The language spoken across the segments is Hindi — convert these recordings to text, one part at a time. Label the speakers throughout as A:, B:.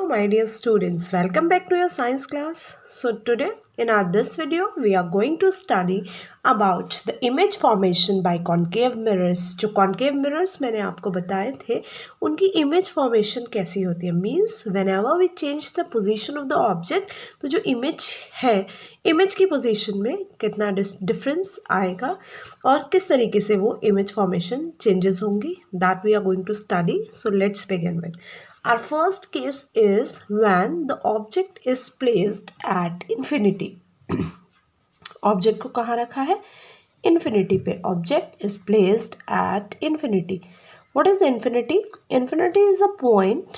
A: my dear students, welcome back to your science class. So today in this video we are going to study about the image formation by concave mirrors. जो concave mirrors मैंने आपको बताए थे उनकी image formation कैसी होती है, means whenever we change the position of the object, तो जो image है image की position में कितना difference आएगा और किस तरीके से वो image formation changes होंगी, that we are going to study. So let's begin with. Our first case is when the object is placed at infinity. Object को कहाँ रखा है? इन्फिनिटी पे. Object is placed at infinity. What is infinity? Infinity is a point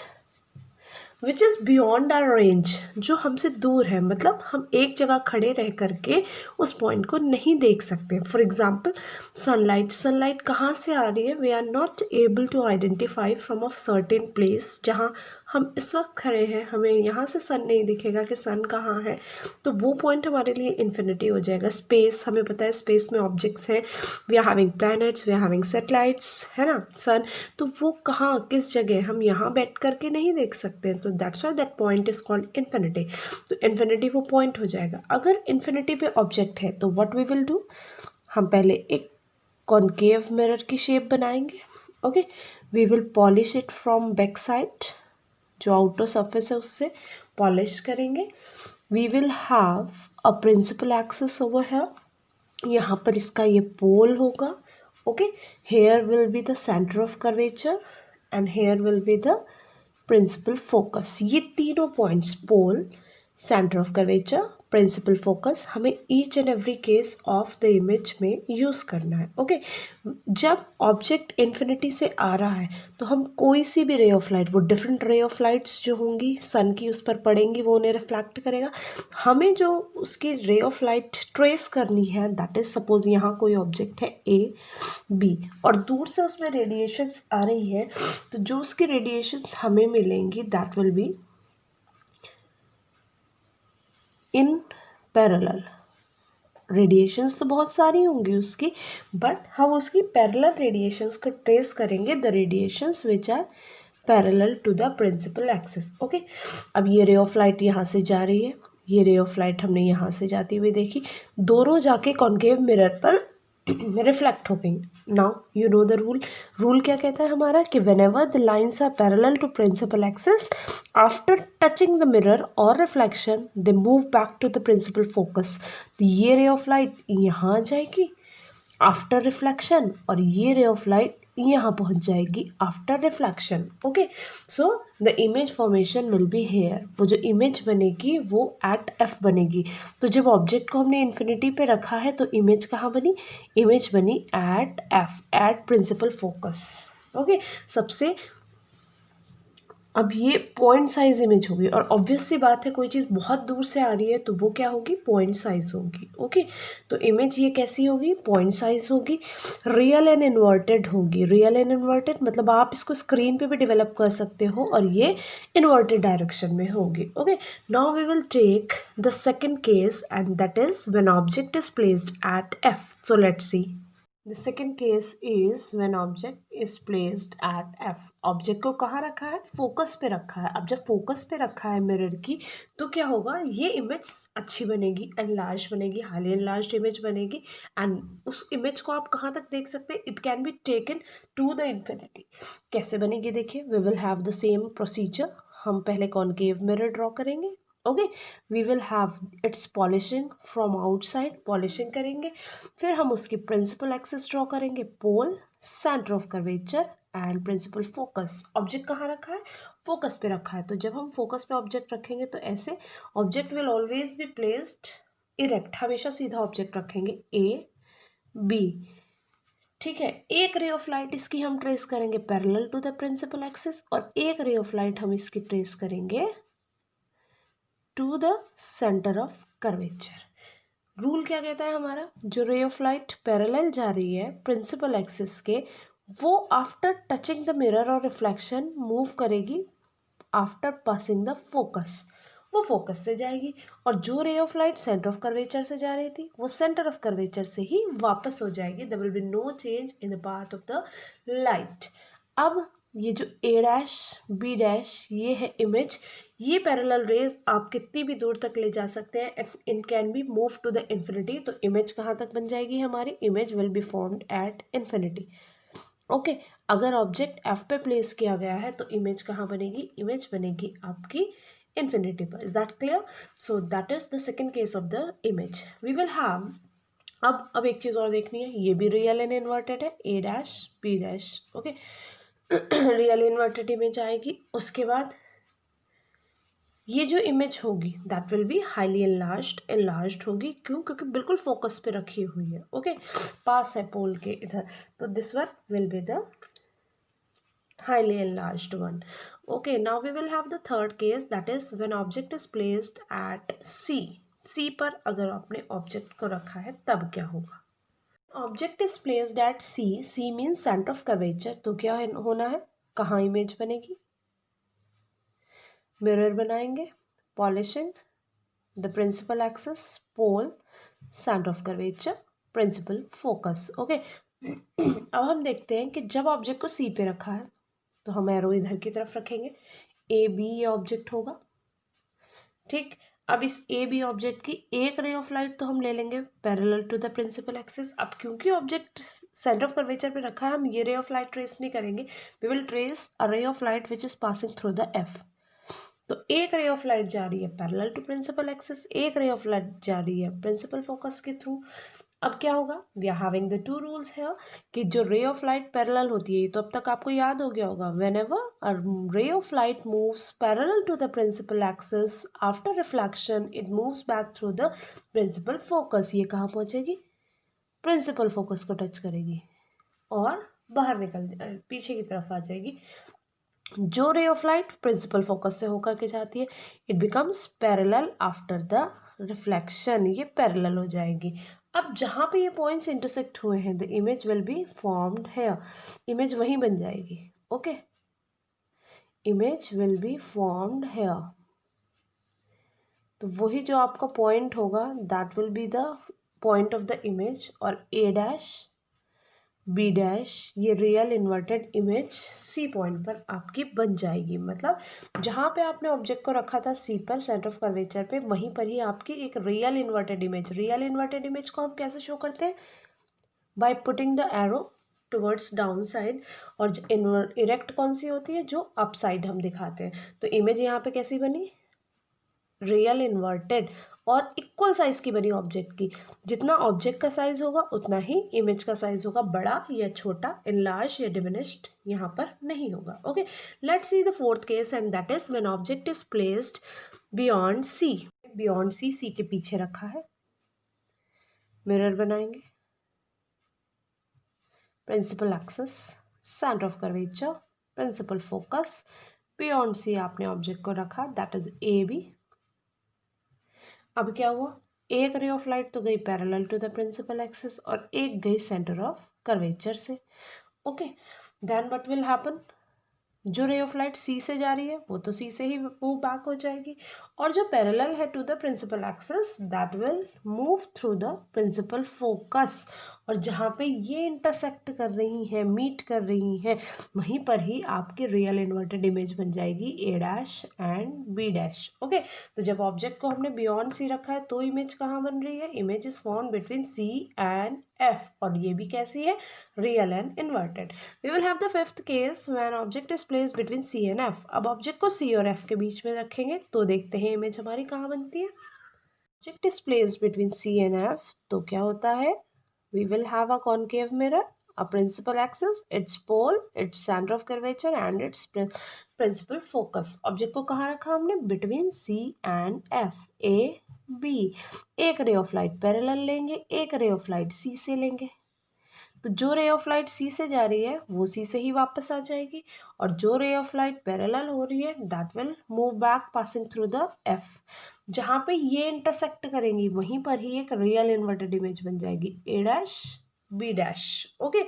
A: which is beyond our range, जो हमसे दूर है, मतलब हम एक जगह खड़े रह करके उस पॉइंट को नहीं देख सकते. फॉर एग्जाम्पल सनलाइट कहाँ से आ रही है? We are not able to identify from a certain place. जहाँ हम इस वक्त खड़े हैं हमें यहाँ से सन नहीं दिखेगा कि सन कहाँ है, तो वो पॉइंट हमारे लिए इन्फिनिटी हो जाएगा. स्पेस, हमें पता है स्पेस में ऑब्जेक्ट्स हैं, we are having planets, we are having satellites, है ना, सन, तो वो कहाँ किस जगह हम यहाँ बैठ करके नहीं देख सकते हैं, तो that's why that point is called infinity. तो इन्फिनिटी वो पॉइंट हो जाएगा. अगर इन्फिनिटी पे ऑब्जेक्ट है तो व्हाट वी विल डू, हम पहले एक कॉनकेव मिरर की शेप बनाएंगे. Okay, we will polish it from back side, जो आउटर सरफेस है उससे पॉलिश करेंगे. We will have a principal axis over here, यहाँ पर इसका ये पोल होगा. Okay, here will be the centre of curvature and here will be the principal focus. ये तीनों points, pole, centre of curvature, principal focus, हमें each and every case of the image में यूज़ करना है. ओके, जब ऑब्जेक्ट इन्फिनिटी से आ रहा है तो हम कोई सी भी रे ऑफ लाइट, वो डिफरेंट रे ऑफ लाइट्स जो होंगी सन की उस पर पड़ेंगी, वो उन्हें रिफ्लेक्ट करेगा. हमें जो उसकी रे ऑफ लाइट ट्रेस करनी है, दैट इज सपोज यहाँ कोई ऑब्जेक्ट है ए बी और दूर से उसमें रेडिएशंस आ रही है, तो जो उसकी रेडिएशंस हमें मिलेंगी that will be in parallel. Radiations तो बहुत सारी होंगी उसकी, बट हम उसकी पैरेलल रेडिएशंस को ट्रेस करेंगे, the radiations which are parallel to the principal axis. Okay, अब ये रे ऑफ लाइट यहाँ से जा रही है, ये रे ऑफ लाइट हमने यहाँ से जाती हुई देखी, दोनों जाके कॉनकेव मिरर पर रिफ्लेक्ट हो गई. Now you know the rule क्या कहता है हमारा, कि whenever the lines are parallel to principal axis, after touching the mirror और reflection they move back to the principal focus. तो ये रे ऑफ लाइट यहाँ जाएगी आफ्टर रिफ्लेक्शन और ये रे ऑफ लाइट यहाँ पहुँच जाएगी after reflection. Okay, so the image formation will be here. वो जो इमेज बनेगी वो एट एफ बनेगी. तो जब ऑब्जेक्ट को हमने इन्फिनिटी पे रखा है तो इमेज कहाँ बनी? इमेज बनी at F, at principal focus. Okay, सबसे अब ये पॉइंट साइज इमेज होगी और ऑब्वियस सी बात है कोई चीज़ बहुत दूर से आ रही है तो वो क्या होगी? पॉइंट साइज होगी. ओके, तो इमेज ये कैसी होगी? पॉइंट साइज होगी, रियल एंड इन्वर्टेड होगी. रियल एंड इन्वर्टेड मतलब आप इसको स्क्रीन पे भी डेवलप कर सकते हो और ये इन्वर्टेड डायरेक्शन में होगी. Okay, now we will take the second case and that is when object is placed at F. So let's see. The second case is when object is placed at F. Object को कहाँ रखा है? फोकस पे रखा है. अब जब फोकस पे रखा है मिरर की तो क्या होगा? ये इमेज अच्छी बनेगी, एनलार्ज बनेगी, हाईली एनलार्ज इमेज बनेगी एंड उस इमेज को आप कहाँ तक देख सकते हैं? It can be taken to the infinity. कैसे बनेगी देखिए, we will have the same procedure. हम पहले कॉनकेव मिरर ड्रॉ करेंगे. Okay, we will have its polishing from outside, polishing करेंगे. फिर हम उसकी प्रिंसिपल एक्सिस ड्रॉ करेंगे, pole, centre of curvature and principal focus. Object कहाँ रखा है? फोकस पे रखा है. तो जब हम फोकस पे ऑब्जेक्ट रखेंगे तो ऐसे object will always be placed erect, हमेशा सीधा ऑब्जेक्ट रखेंगे ए बी. ठीक है, एक रे ऑफ लाइट इसकी हम ट्रेस करेंगे parallel to the principal axis और एक रे ऑफ लाइट हम इसकी ट्रेस करेंगे to the centre of curvature. Rule क्या कहता है हमारा? जो रे ऑफ लाइट पैरेलल जा रही है प्रिंसिपल एक्सिस के, वो आफ्टर टचिंग द मिरर और रिफ्लेक्शन मूव करेगी आफ्टर पासिंग द फोकस. वो फोकस से जाएगी और जो ray of light centre of curvature से जा रही थी वो सेंटर ऑफ कर्वेचर से ही वापस हो जाएगी. There will be no change in the path of the light. अब ये जो ए डैश बी डैश ये है इमेज, ये पैरेलल रेज आप कितनी भी दूर तक ले जा सकते हैं, in can be move to the infinity. तो इमेज कहाँ तक बन जाएगी हमारी, image will be formed at infinity. Okay, अगर ऑब्जेक्ट एफ पे प्लेस किया गया है तो इमेज कहाँ बनेगी, इमेज बनेगी आपकी इन्फिनिटी पर। Is that clear? So that is the second case of the image. We will have अब एक चीज़ और देखनी है, ये भी रियल एंड इन्वर्टेड है, A dash B dash. Okay, real inverted image आएगी। उसके बाद ये जो इमेज होगी that will be highly enlarged होगी। क्यों? क्योंकि बिल्कुल फोकस पे रखी हुई है। ओके, पास है पोल के इधर, तो this one will be the highly enlarged one. Okay, now we will have the third case, that is when object is placed at C पर अगर आपने ऑब्जेक्ट को रखा है तब क्या होगा। Object is placed at C means centre of curvature, तो क्या होना है, कहाँ इमेज बनेगी, मिरर बनाएंगे, polishing, the principal axis, pole, centre of curvature, principal focus. Okay, अब हम देखते हैं कि जब ऑब्जेक्ट को सी पे रखा है तो हम एरो इधर की तरफ रखेंगे, ए बी ये ऑब्जेक्ट होगा। ठीक, अब इस ए बी ऑब्जेक्ट की एक रे ऑफ लाइट तो हम ले लेंगे parallel to the principal axis. अब क्योंकि ऑब्जेक्ट सेंटर ऑफ कर्वेचर पे रखा है, हम ये रे ऑफ लाइट ट्रेस नहीं करेंगे, we will trace a ray of light which is passing through the F. तो एक रे ऑफ लाइट जा रही है पैरेलल टू प्रिंसिपल एक्सिस, एक रे ऑफ लाइट जा रही है प्रिंसिपल फोकस के थ्रू। अब क्या होगा, we are having the two rules है कि जो रे ऑफ लाइट पैरेलल होती है, तो अब तक आपको याद हो गया होगा, when ever a ray of light moves parallel to the principal axis after reflection it moves back through the principal focus. ये कहाँ पहुंचेगी, प्रिंसिपल फोकस को टच करेगी और बाहर निकल पीछे की तरफ आ जाएगी। जो ray of light principal focus से होकर के जाती है, it becomes parallel after the reflection, ये पैरेलल हो जाएगी। अब जहाँ पे ये पॉइंट्स इंटरसेक्ट हुए हैं, the image will be formed here, image वहीं बन जाएगी। Okay, image will be formed here, तो वही जो आपका पॉइंट होगा that will be the point of the image, और ए डैश बी डैश ये real inverted image C point पर आपकी बन जाएगी। मतलब जहाँ पे आपने ऑब्जेक्ट को रखा था सी पर सेंटर ऑफ कर्वेचर पे, वहीं पर ही आपकी एक रियल इन्वर्टेड इमेज को हम कैसे शो करते हैं, by putting the arrow towards down side, और इरेक्ट कौन सी होती है, जो अप साइड हम दिखाते हैं। तो इमेज यहाँ पे कैसी बनी, रियल इन्वर्टेड, और इक्वल साइज की बनी ऑब्जेक्ट की। जितना ऑब्जेक्ट का साइज होगा उतना ही इमेज का साइज होगा, बड़ा या छोटा, इनलार्ज या डिमिनिश्ड यहाँ पर नहीं होगा। Okay, let's see the fourth case and that is when object is placed beyond C. Beyond C के पीछे रखा है, मिरर बनाएंगे, principal axis, centre of curvature, principal focus, beyond C आपने ऑब्जेक्ट को रखा, दैट इज ए बी। अब क्या हुआ, एक रे ऑफ लाइट तो गई parallel to the principal axis और एक गई सेंटर ऑफ कर्वेचर से। Okay, then what will happen, जो रे ऑफ लाइट सी से जा रही है वो तो सी से ही मूव बैक हो जाएगी, और जो पैरेलल है to the principal axis that will move through the principal focus, और जहाँ पे ये इंटरसेक्ट कर रही हैं, मीट कर रही हैं, वहीं पर ही आपकी रियल इन्वर्टेड इमेज बन जाएगी A dash and B dash. Okay, तो जब ऑब्जेक्ट को हमने बियॉन्ड सी रखा है तो इमेज कहाँ बन रही है, image is formed between C and F, और ये भी कैसी है, real and inverted. We will have the fifth case when object is placed between C and F. अब ऑब्जेक्ट को सी और एफ के बीच में रखेंगे तो देखते हैं इमेज हमारी कहाँ बनती है। Object is placed between C and F तो क्या होता है, we will have a concave mirror, a principal axis, its pole, its center of curvature and its principal focus। Object को कहाँ रखा हमने, between C and F, A B। एक रे ऑफ लाइट पैरेलल लेंगे, एक रे ऑफ लाइट C से लेंगे, तो जो रे ऑफ लाइट C से जा रही है वो C से ही वापस आ जाएगी, और जो रे ऑफ लाइट पैरेलल हो रही है that will move back passing through the F। जहाँ पे ये इंटरसेक्ट करेंगी वहीं पर ही एक रियल इन्वर्टेड इमेज बन जाएगी, A dash B dash. Okay,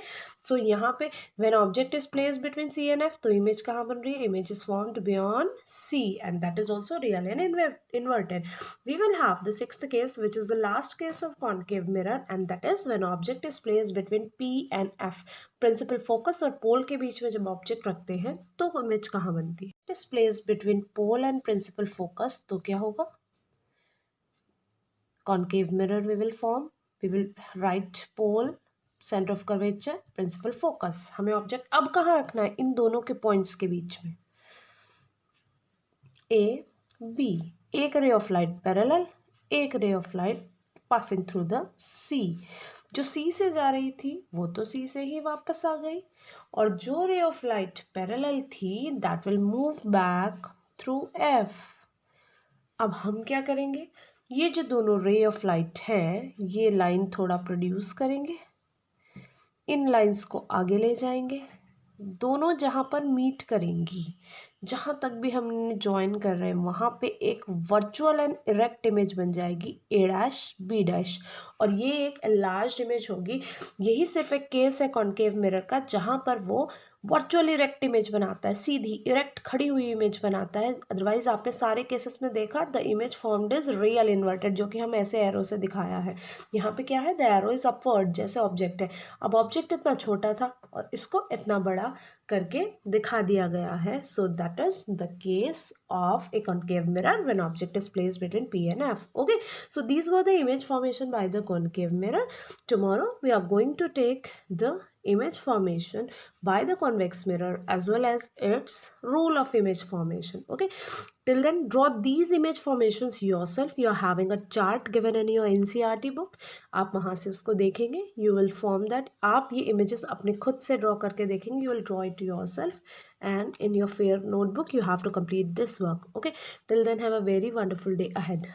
A: so यहाँ पे when object is placed between C and F, तो इमेज कहाँ बन रही है, image is formed beyond C and that is also real and inverted. We will have the sixth case, which is the last case of concave mirror, and that is when object is placed between P and F. Principal focus और pole के बीच में जब ऑब्जेक्ट रखते हैं तो इमेज कहाँ बनती है, it is placed between pole and principal focus, तो क्या होगा, concave mirror we will form. We will write pole, center of curvature, principal focus. हमें ऑब्जेक्ट अब कहाँ रखना है, इन दोनों के पॉइंट्स के बीच में, A B, एक रे ऑफ लाइट पैरेलल, एक ray of light passing through the C। जो C से जा रही थी वो तो C से ही वापस आ गई, और जो रे ऑफ लाइट पैरेलल थी that will move back through F। अब हम क्या करेंगे, ये जो दोनों रे ऑफ लाइट हैं ये लाइन थोड़ा प्रोड्यूस करेंगे, इन लाइंस को आगे ले जाएंगे, दोनों जहाँ पर मीट करेंगी, जहाँ तक भी हम ज्वाइन कर रहे हैं वहाँ पे एक वर्चुअल एंड इरेक्ट इमेज बन जाएगी ए डैश बी डैश, और ये एक एनलार्ज्ड इमेज होगी। यही सिर्फ एक केस है कॉन्केव मिरर का जहाँ पर वो वर्चुअल इरेक्ट इमेज बनाता है, सीधी इरेक्ट खड़ी हुई इमेज बनाता है। अदरवाइज आपने सारे केसेस में देखा the image formed is real inverted, जो कि हम ऐसे एरो से दिखाया है। यहाँ पे क्या है, द एरो इज अपवर्ड, जैसे ऑब्जेक्ट है। अब ऑब्जेक्ट इतना छोटा था और इसको इतना बड़ा करके दिखा दिया गया है। सो that is the case of A concave mirror when object is placed between P and F. Okay, so these were the image formation by the concave mirror. Tomorrow we are going to take the image formation by the convex mirror as well as its rule of image formation. Okay, till then draw these image formations yourself. You are having a chart given in your NCERT book, आप वहाँ से उसको देखेंगे, you will form that। आप ये images अपने खुद से draw करके देखेंगे, you will draw it yourself and in your fair notebook you have to complete this work. Okay, till then have a very wonderful day ahead.